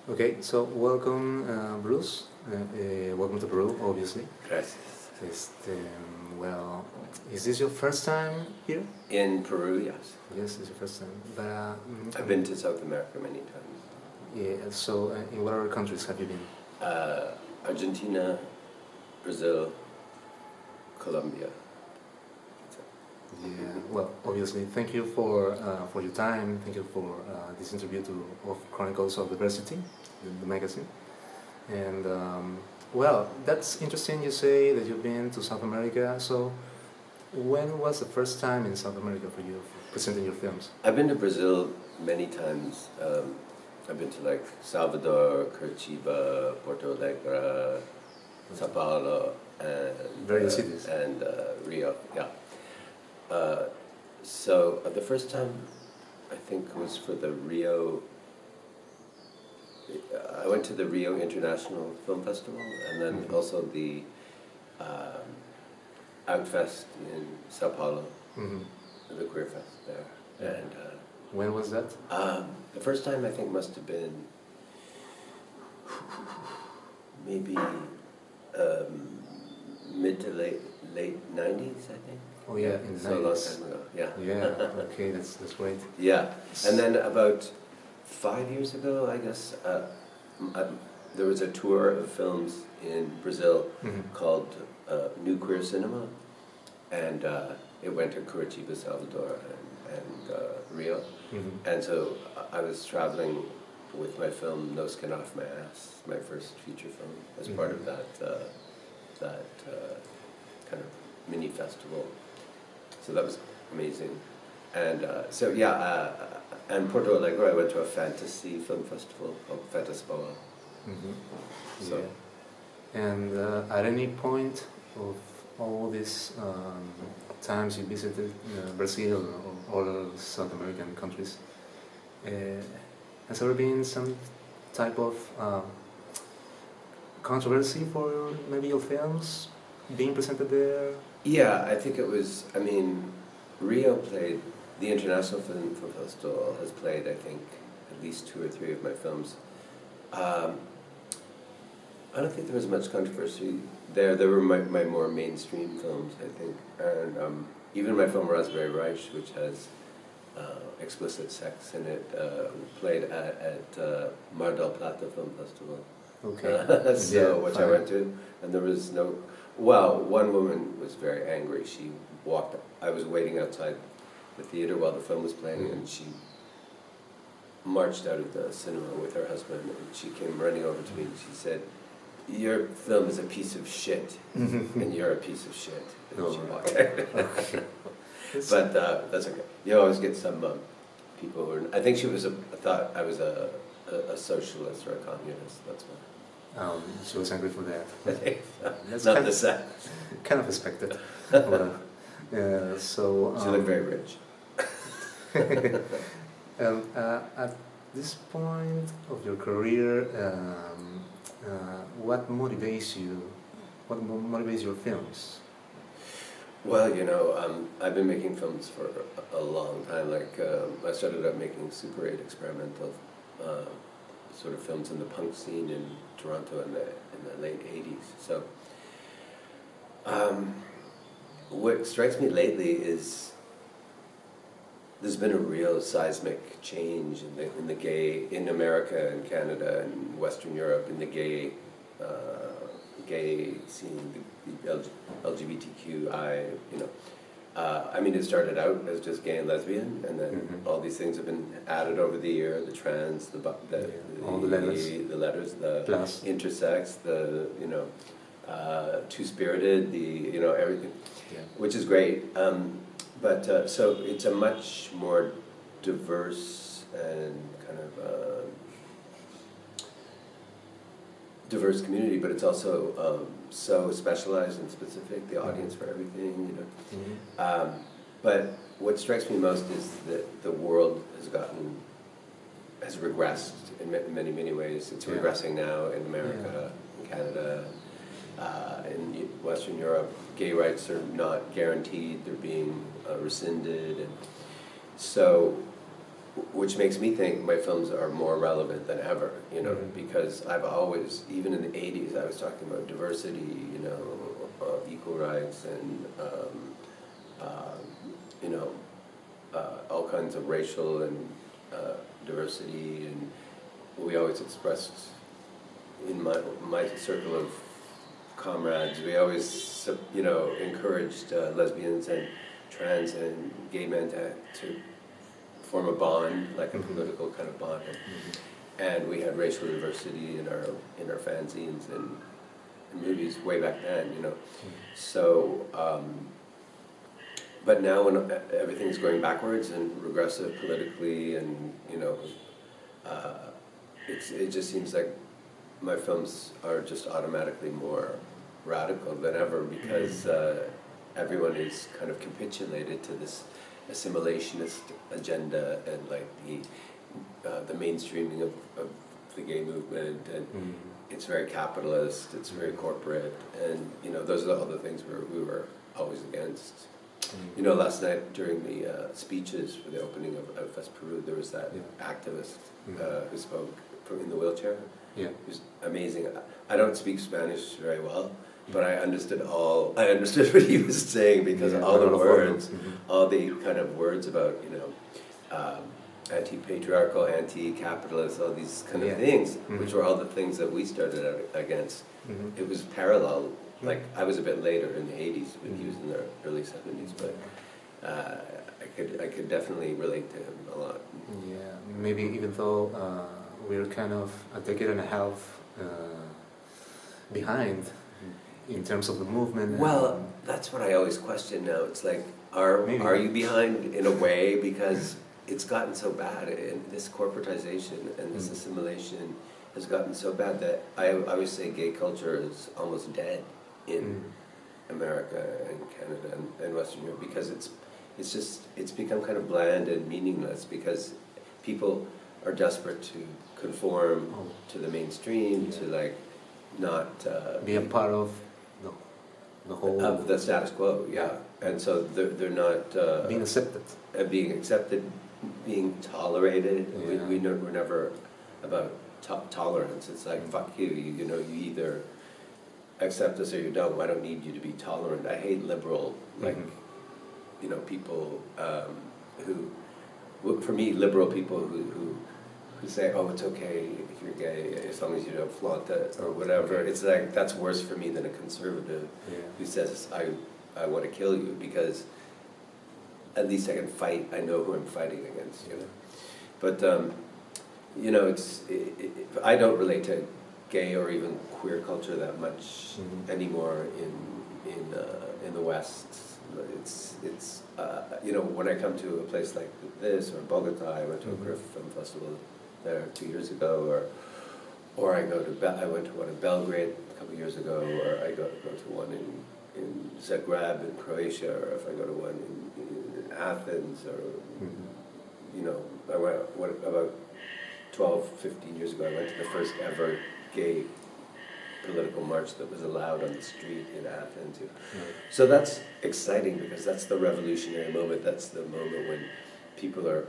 Okay, so welcome, Bruce. Welcome to Peru, obviously. Gracias. Well, is this your first time here? In Peru, yes. Yes, it's your first time. But I've been to South America many times. yeah. So, in what other countries have you been? Argentina, Brazil, Colombia. Yeah. Well, obviously, thank you for your time. Thank you for this interview of Chronicles of Diversity, the magazine. And well, that's interesting. You say that you've been to South America. So, when was the first time in South America for you presenting your films? I've been to Brazil many times. I've been to like Salvador, Curitiba, Porto Alegre, Sao Paulo, and various cities, and Rio. Yeah. So the first time, I think, was for the Rio. I went to the Rio International Film Festival, and then also the Outfest in Sao Paulo, the Queer Fest there. And when was that? The first time I think must have been maybe mid to late 90s, I think. Oh yeah, in the so 90s. Long time ago. Yeah. Yeah. Okay, that's great. Yeah, and then about 5 years ago, I guess, there was a tour of films in Brazil called New Queer Cinema, and it went to Curitiba, Salvador, and Rio. And so I was traveling with my film No Skin Off My Ass, my first feature film, as part of that kind of mini festival. So that was amazing. And so yeah, and Porto Alegre, I went to a fantasy film festival called Fantaspoa. So. Yeah. And at any point of all these times you visited Brazil or other South American countries, has there been some type of controversy for maybe your films being presented there? Yeah, I think it was, I mean, Rio played, the International Film Festival has played, I think, at least 2 or 3 of my films. I don't think there was much controversy there. There were my more mainstream films, I think. And even my film Raspberry Reich, which has explicit sex in it, played at Mar del Plata Film Festival. Okay. So, yeah, which fine. I went to, and there was no... Well, one woman was very angry. She walked... I was waiting outside the theater while the film was playing, and she marched out of the cinema with her husband, and she came running over to me, and she said, "Your film is a piece of shit, and you're a piece of shit." And she walked out. Okay. But that's okay. You always get some people who are... I think she was thought I was a socialist or a communist, that's why. She was angry for that. That's not the sex. Kind of expected. Well, so she looked very rich. At this point of your career, what motivates you? What motivates your films? Well, you know, I've been making films for a long time. Like, I started out making Super 8 experimental sort of films in the punk scene in Toronto in the late 80s. So, what strikes me lately is there's been a real seismic change in the gay, in America and Canada and Western Europe, in the gay scene, the LGBTQI, you know. I mean, it started out as just gay and lesbian, and then all these things have been added over the year: the trans, all the letters, the plus intersex, the two-spirited, everything, which is great. But so it's a much more diverse and kind of diverse community, but it's also so specialized and specific, the audience for everything, you know. But what strikes me most is that the world has regressed in many, many ways. It's regressing now in America, in Canada, in Western Europe. Gay rights are not guaranteed, they're being rescinded. And so which makes me think my films are more relevant than ever, you know, because I've always, even in the 80s, I was talking about diversity, you know, equal rights and, you know, all kinds of racial and diversity, and we always expressed in my circle of comrades, we always, you know, encouraged lesbians and trans and gay men to form a bond, like a political kind of bond, and we had racial diversity in our fanzines and movies way back then, you know. So, but now when everything's going backwards and regressive politically, and you know, it just seems like my films are just automatically more radical than ever, because everyone is kind of capitulated to this assimilationist agenda and like the mainstreaming of the gay movement, and it's very capitalist, it's very corporate, and you know, those are all the things we were always against. You know, last night during the speeches for the opening of Outfest Peru, there was that activist who spoke in the wheelchair. Yeah. It was amazing. I don't speak Spanish very well, but I understood what he was saying, because all the words, all the kind of words about, you know, anti-patriarchal, anti-capitalist, all these kind of things, which were all the things that we started out against. It was parallel. Like, I was a bit later in the 80s, when he was in the early 70s, but I could definitely relate to him a lot. Yeah, maybe even though we're kind of a decade and a half behind in terms of the movement. Well, that's what I always question now. It's like, are you behind in a way, because it's gotten so bad, and this corporatization and this assimilation has gotten so bad that I always say gay culture is almost dead in America and Canada and Western Europe, because it's become kind of bland and meaningless, because people are desperate to conform to the mainstream, to like not be a part of the whole of the status quo, and so they're not being accepted, being tolerated. We're never about tolerance. It's like, fuck you, you know, you either accept us or you don't. I don't need you to be tolerant. I hate liberal, like, you know, people who, for me, liberal people who say, oh, it's okay if you're gay as long as you don't flaunt it or whatever. It's like, that's worse for me than a conservative who says, I want to kill you, because at least I can fight. I know who I'm fighting against, you know. But you know, I don't relate to gay or even queer culture that much anymore in the West. It's you know, when I come to a place like this or Bogota, I went to a queer film festival there 2 years ago, or I went to one in Belgrade a couple of years ago, or I go to one in Zagreb in Croatia, or if I go to one in Athens, or you know, I went about 12, 15 years ago, I went to the first ever gay political march that was allowed on the street in Athens. So that's exciting, because that's the revolutionary moment. That's the moment when people are,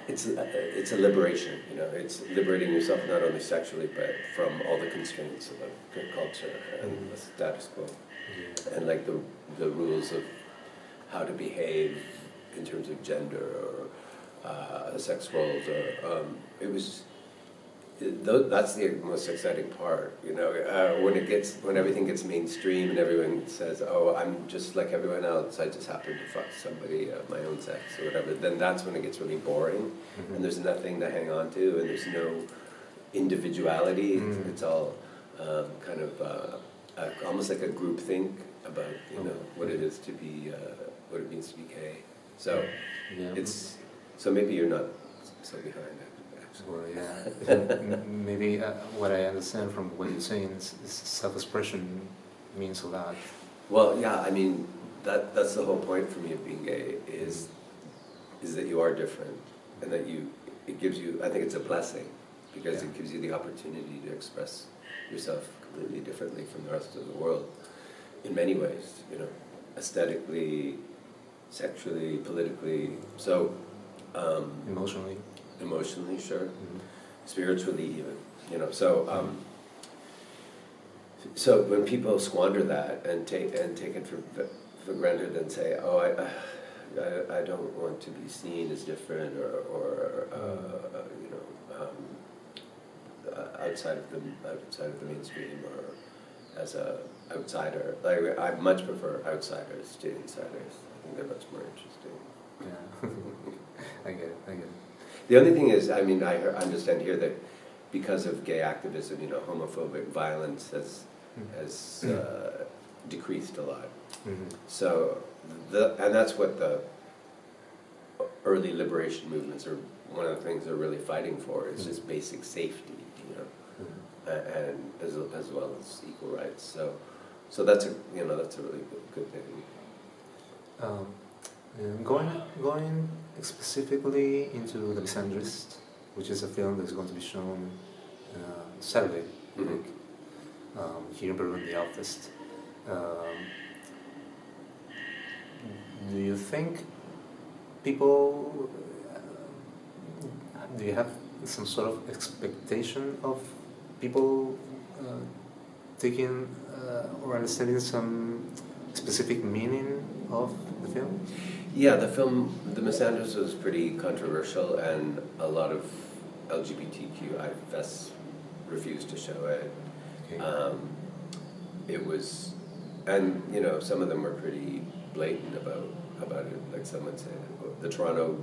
it's a liberation, you know. It's liberating yourself not only sexually, but from all the constraints of the culture and the status quo, and like the rules of how to behave in terms of gender or sex roles, or that's the most exciting part, you know. When everything gets mainstream and everyone says, "Oh, I'm just like everyone else. I just happen to fuck somebody of my own sex or whatever." Then that's when it gets really boring, and there's nothing to hang on to, and there's no individuality. It's all kind of almost like a group think about, you know, what it is to be, what it means to be gay. So so maybe you're not so behind it. Well, yeah. Maybe what I understand from what you're saying is self-expression means a lot. Well, yeah, I mean, that's the whole point for me of being gay, is that you are different, and that it gives you, I think it's a blessing, because it gives you the opportunity to express yourself completely differently from the rest of the world in many ways, you know, aesthetically, sexually, politically. So Emotionally. Emotionally, sure. Mm-hmm. Spiritually, even. You know, so when people squander that and take it for granted and say, "Oh, I don't want to be seen as different or you know, outside of the mainstream or as a outsider." Like I much prefer outsiders to insiders. I think they're much more interesting. Yeah, I get it. The only thing is, I mean, I understand here that because of gay activism, you know, homophobic violence has decreased a lot. Mm-hmm. So, and that's what the early liberation movements are. One of the things they're really fighting for is just basic safety, you know, and as well as equal rights. So that's a really good thing. And going specifically into the Misandrists, which is a film that's going to be shown Saturday, here in Peru in the Outfest. Do you think people? Do you have some sort of expectation of people taking or understanding some specific meaning of the film? Yeah, the film, The Misandrists, was pretty controversial, and a lot of LGBTQI fests refused to show it. Okay. It was, and you know, some of them were pretty blatant about it. Like someone said, the Toronto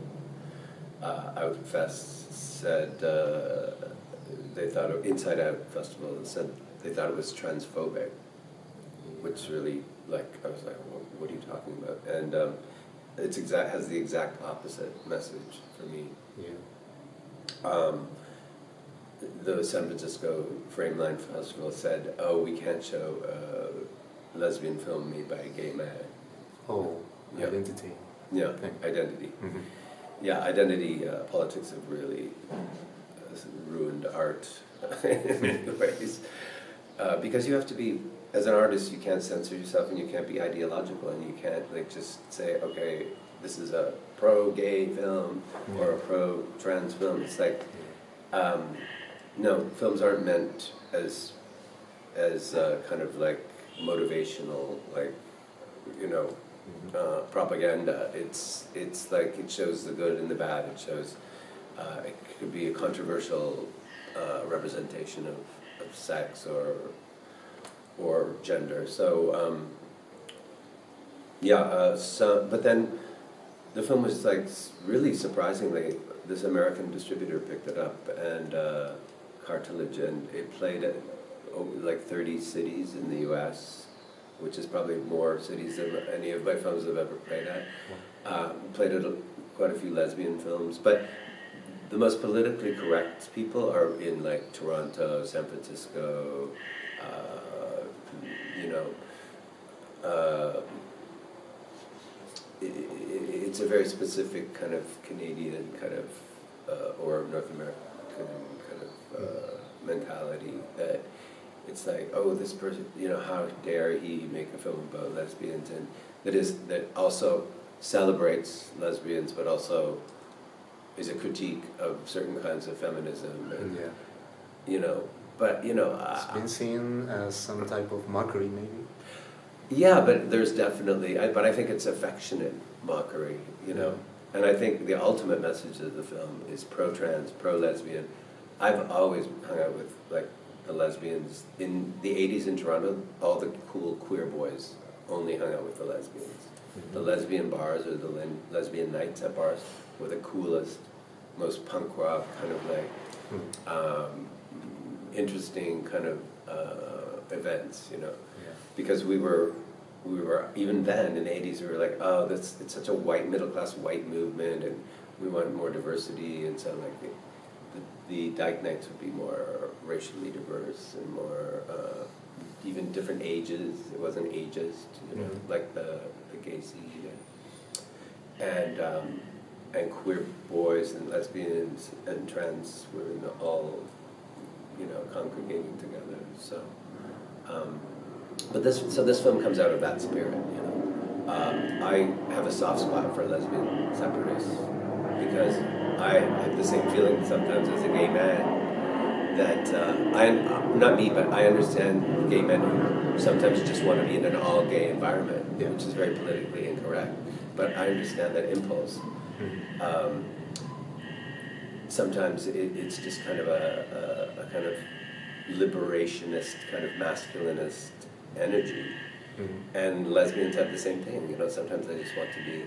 Outfest said they thought Inside Out Festival said they thought it was transphobic, which really, like, I was like, what are you talking about? And has the exact opposite message for me. Yeah. The San Francisco Frameline Festival said, "Oh, we can't show a lesbian film made by a gay man." Oh, yeah. Identity. Yeah, okay. Identity. Mm-hmm. Yeah, identity politics have really ruined art in many ways. Because you have to be, as an artist, you can't censor yourself and you can't be ideological and you can't like just say, okay, this is a pro-gay film or a pro-trans film. It's like, no, films aren't meant as kind of like motivational, like, you know, propaganda. It's like it shows the good and the bad. It shows it could be a controversial representation of sex or gender. So but then the film was like really surprisingly, this American distributor picked it up and Cartilage, and it played at like 30 cities in the U.S., which is probably more cities than any of my films have ever played at. Played at quite a few lesbian films, but the most politically correct people are in like Toronto, San Francisco, you know, it's a very specific kind of Canadian kind of, or North American kind of mentality that it's like, oh, this person, you know, how dare he make a film about lesbians, and that also celebrates lesbians, but also is a critique of certain kinds of feminism, and you know, but you know, it's been seen as some type of mockery, maybe. Yeah, but there's definitely, but I think it's affectionate mockery, you know, and I think the ultimate message of the film is pro-trans, pro-lesbian. I've always hung out with like the lesbians in the 80s in Toronto. All the cool queer boys only hung out with the lesbians. Mm-hmm. The lesbian bars or the lesbian nights at bars were the coolest, most punk rock kind of like interesting kind of events, you know. Because we were even then in the 80s, we were like, oh, it's such a white, middle-class white movement, and we want more diversity, and so like the Dyke Nights would be more racially diverse and more even different ages. It wasn't ageist, you know, like the gay scene, and queer boys and lesbians and trans women all, you know, congregating together. So. But this film comes out of that spirit, you know. I have a soft spot for lesbian separatists, because I have the same feeling sometimes as a gay man that not me, but I understand gay men who sometimes just want to be in an all-gay environment, which is very politically incorrect. But I understand that impulse. Sometimes it's just kind of a kind of liberationist, kind of masculinist energy. And lesbians have the same thing. Sometimes they just want to be.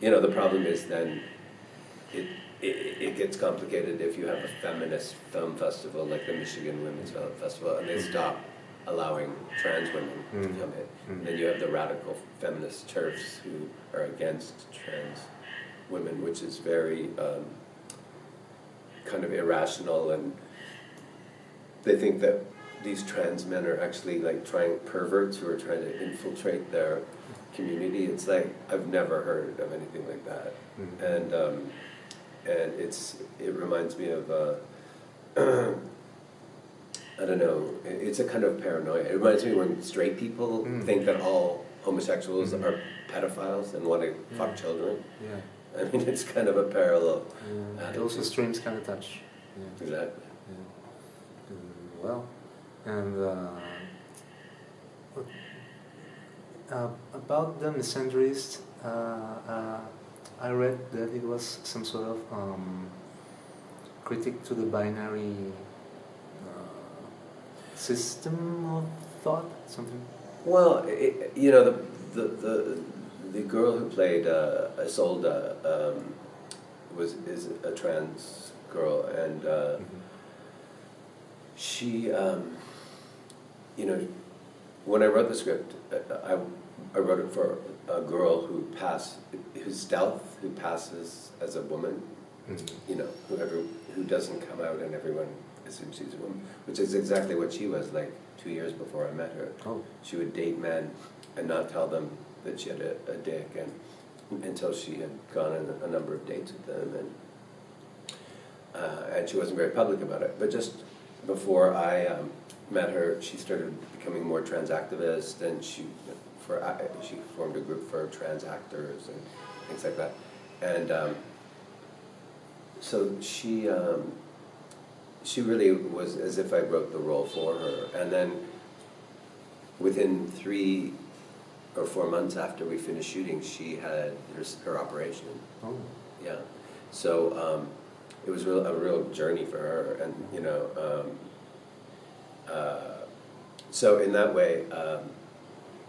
The problem is then it gets complicated if you have a feminist film festival like the Michigan Women's Film Festival, and they stop allowing trans women to come in. And then you have the radical feminist TERFs who are against trans women, which is very kind of irrational, and they think that these trans men are actually like perverts who are trying to infiltrate their community. It's like, I've never heard of anything like that. And it reminds me of I don't know, it's a kind of paranoia. It reminds me when straight people think that all homosexuals are pedophiles and want to fuck children. I mean, it's kind of a parallel. Those extremes kind of touch. Exactly. Well, and about the Misandrists, I read that it was some sort of critique to the binary system of thought, something. Well, the girl who played Isolde is a trans girl, and she, when I wrote the script, I wrote it for a girl who's stealth, who passes as a woman, who doesn't come out and everyone assumes she's a woman, which is exactly what she was like 2 years before I met her. She would date men and not tell them that she had a dick, and until she had gone on a number of dates with them, and she wasn't very public about it. But just before I met her, she started becoming more trans activist, and she formed a group for trans actors and things like that. And so she really was as if I wrote the role for her. And then within 3 or 4 months after we finished shooting, she had her operation. Yeah. So it was a real journey for her, and so in that way,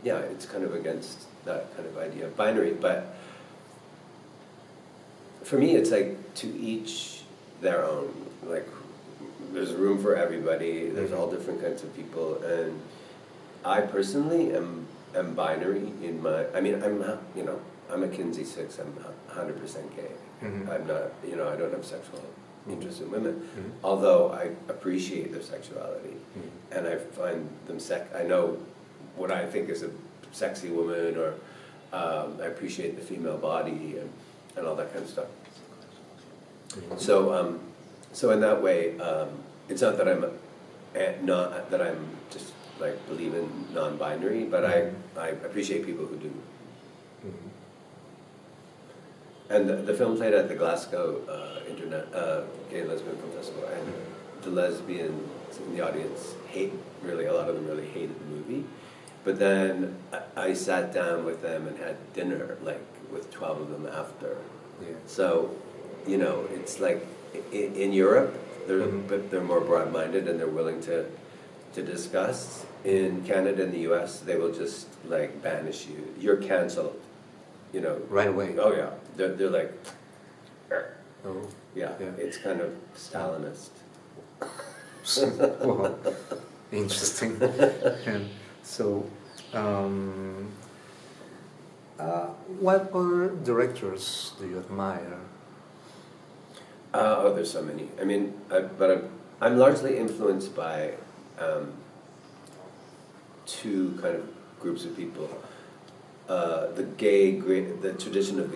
it's kind of against that kind of idea of binary. But for me, it's like to each their own. Like, there's room for everybody. There's all different kinds of people, and I personally am binary in my. I mean, I'm a Kinsey 6. I'm 100% gay. I'm not. I don't have sexual interest in women, although I appreciate their sexuality, and I find them I know what I think is a sexy woman, or I appreciate the female body and all that kind of stuff. So in that way, it's not that I'm just like believe in non-binary, but I appreciate people who do. And the film played at the Glasgow Gay Lesbian Film Festival, and the lesbians in the audience a lot of them really hated the movie. But then I sat down with them and had dinner, like with 12 of them after. So, it's like in Europe, they're more broad-minded and they're willing to discuss. In Canada and the U.S., they will just like banish you. You're canceled. Right away. Oh yeah, they're like, it's kind of Stalinist. Wow. Interesting. And so, what other directors do you admire? There's so many. I mean, I'm largely influenced by 2 kind of groups of people. The tradition of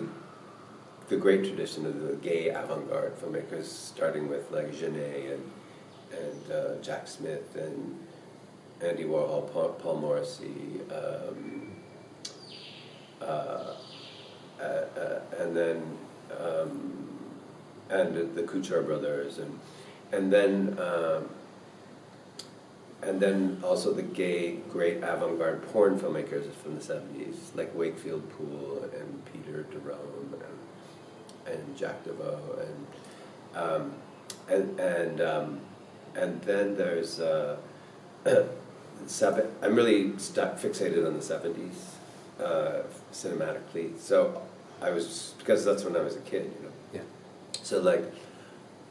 the great tradition of the gay avant-garde filmmakers, starting with like Genet and Jack Smith and Andy Warhol, Paul Morrissey, and then and the Couture brothers, and then also the gay, great avant-garde porn filmmakers from the 70s, like Wakefield Poole and Peter Derome and Jack DeVoe, and then there's I'm really fixated on the 70s cinematically. So because that's when I was a kid, you know. Yeah. So like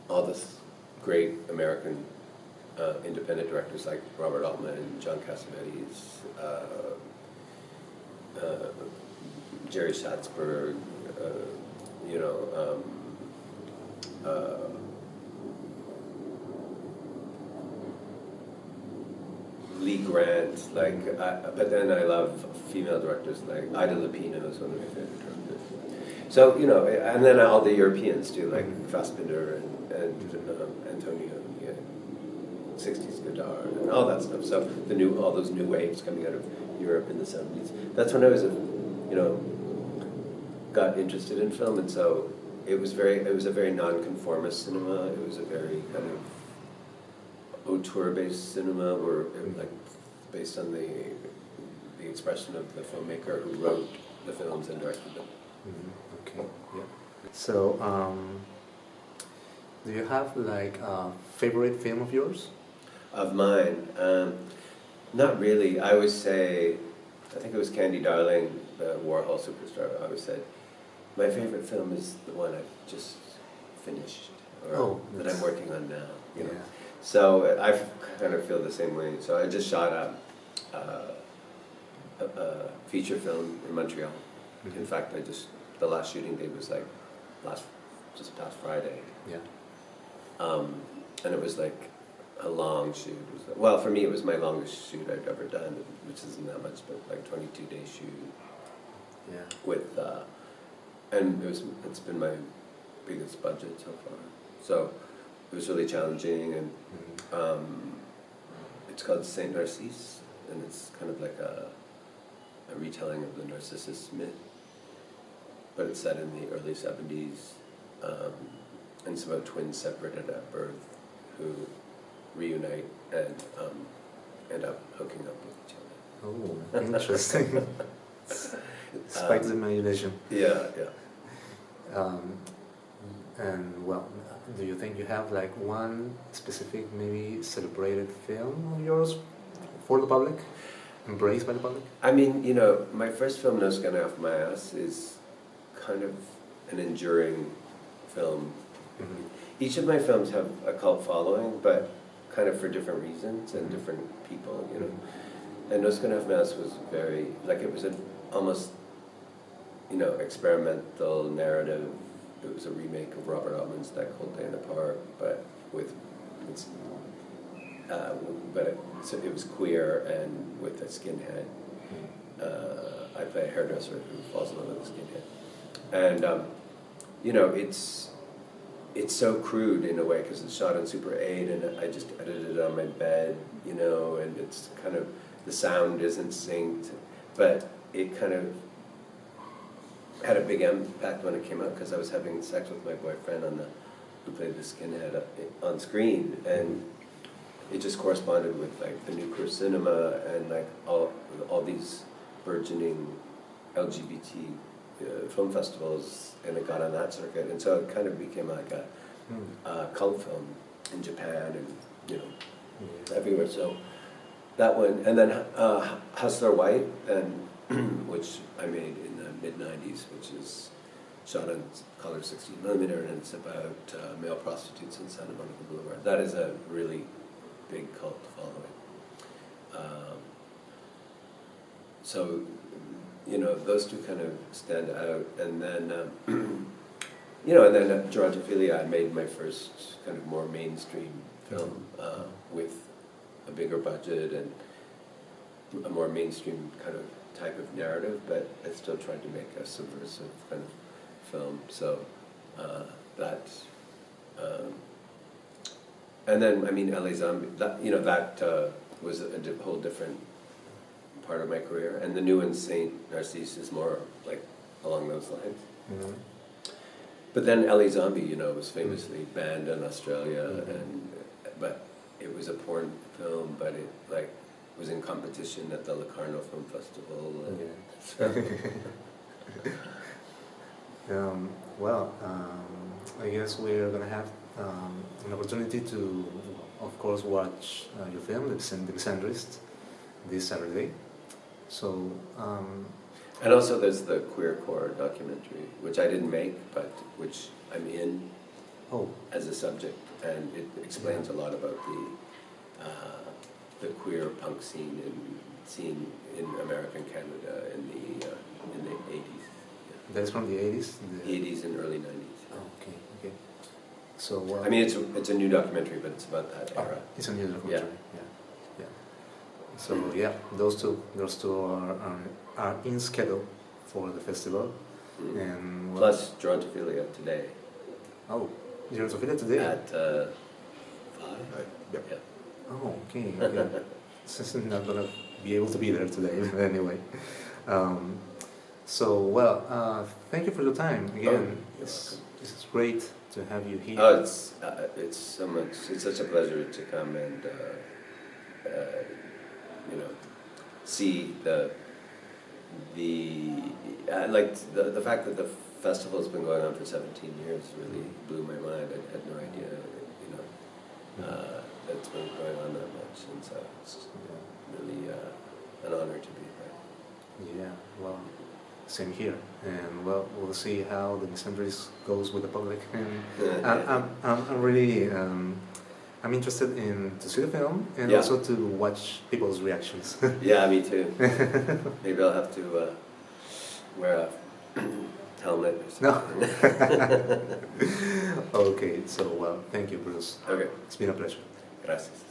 all this great American independent directors like Robert Altman and John Cassavetes, Jerry Schatzberg, you know, Lee Grant, like, but then I love female directors like Ida Lupino is one of my favorite directors. So, you know, and then all the Europeans too, like Fassbinder and Antonio, yeah, 60s Godard and all that stuff. So all those new waves coming out of Europe in the 70s. That's when I was, you know, got interested in film, and so it was a very non-conformist cinema. It was a very kind of auteur-based cinema, where like based on the expression of the filmmaker who wrote the films and directed them. Okay, yeah. So, do you have like a favorite film of yours? Of mine, not really. I always say, I think it was Candy Darling, the Warhol superstar. I always said, my favorite film is the one I've just finished, or that I'm working on now. You know? So I kind of feel the same way. So I just shot a feature film in Montreal. In fact, the last shooting day was like just past Friday. Yeah. And it was like a long shoot. Well, for me, it was my longest shoot I've ever done, which isn't that much, but like 22-day shoot. Yeah. With and it's been my biggest budget so far. So it was really challenging, and it's called Saint Narcisse, and it's kind of like a retelling of the Narcissus myth, but it's set in the early 70s, and it's about twins separated at birth who reunite and end up hooking up with each other. Oh, interesting. Spikes the imagination. Yeah, yeah. And well, do you think you have like one specific, maybe celebrated film of yours for the public, embraced by the public? I mean, you know, my first film, No Skin Off My Ass, is kind of an enduring film. Each of my films have a cult following, but kind of for different reasons and different people, you know. And No Skin Off My Ass was very, like, it was an almost, you know, experimental narrative. It was a remake of Robert Altman's That Cold Day in the Park, but so it was queer and with a skinhead. I play a hairdresser who falls in love with a skinhead, and you know, it's so crude in a way because it's shot on Super 8, and I just edited it on my bed, you know, and it's kind of, the sound isn't synced, but it kind of had a big impact when it came out because I was having sex with my boyfriend who played the skinhead on screen, and it just corresponded with like the new queer cinema and like all these burgeoning LGBT film festivals, and it got on that circuit, and so it kind of became like a cult film in Japan and, you know, everywhere. So that one, and then Hustler White, and which I made in the mid-90s, which is shot on color 16mm, and it's about male prostitutes in Santa Monica Boulevard. That is a really big cult following. So, you know, those two kind of stand out. And then, you know, and then at Gerontophilia, I made my first kind of more mainstream film with a bigger budget and a more mainstream kind of type of narrative, but I still tried to make a subversive kind of film. So and then, I mean, LA Zombie, that, you know, that was a whole different part of my career, and the new one, Saint Narcisse, is more like along those lines. But then Ellie Zombie, you know, was famously banned in Australia, but it was a porn film, but it like was in competition at the Locarno Film Festival. Well, I guess we're gonna have an opportunity to, of course, watch your film, The Misandrists, this Saturday. So. And also there's the Queer Core documentary, which I didn't make, but which I'm in as a subject, and it explains a lot about the queer punk scene in America and Canada in the 80s. Yeah. That's from the 80s? The 80s and early 90s. Oh, okay. So I mean, it's a new documentary, but it's about that era. It's a new documentary. Yeah. So yeah, those two are in schedule for the festival, and plus Gerontophilia today. Oh, Gerontophilia today at 5. Yep. Yeah. Oh, okay. Since I'm not gonna be able to be there today, but anyway. Thank you for your time again. This is great to have you here. Oh, it's so much. It's such a pleasure to come and see the fact that the festival's been going on for 17 years really blew my mind. I had no idea, that it's been going on that much, and so it's really an honor to be here. Yeah, well, same here, and well, we'll see how the Misandrists goes with the public. And I'm really I'm interested to see the film and also to watch people's reactions. Yeah, me too. Maybe I'll have to wear a helmet or something. No. Okay, so thank you, Bruce. Okay. It's been a pleasure. Gracias.